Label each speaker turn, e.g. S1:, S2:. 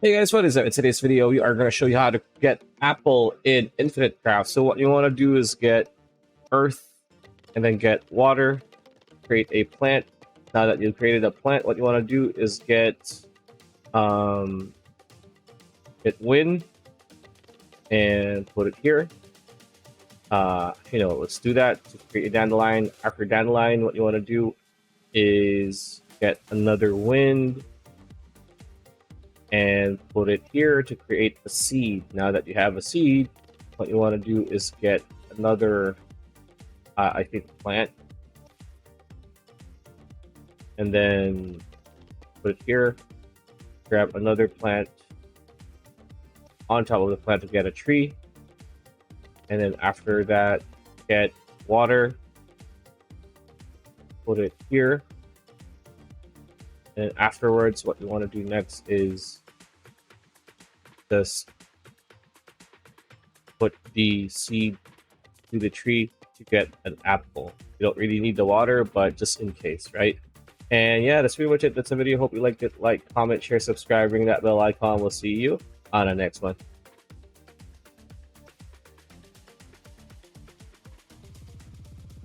S1: Hey guys, what is up? In today's video, we are going to show you how to get apple in Infinite Craft. So what you want to do is get earth and then get water, create a plant. Now that you've created a plant, what you want to do is get wind and put it here. Let's do that to create a dandelion. After dandelion, what you want to do is get another wind and put it here to create a seed. Now that you have a seed, what you want to do is get another, plant, and then put it here. Grab another plant on top of the plant to get a tree, and then after that, get water, put it here. And afterwards, what you want to do next is just put the seed to the tree to get an apple. You don't really need the water, but just in case, right? And yeah, that's pretty much it. That's the video. Hope you liked it. Like, comment, share, subscribe, ring that bell icon. We'll see you on the next one.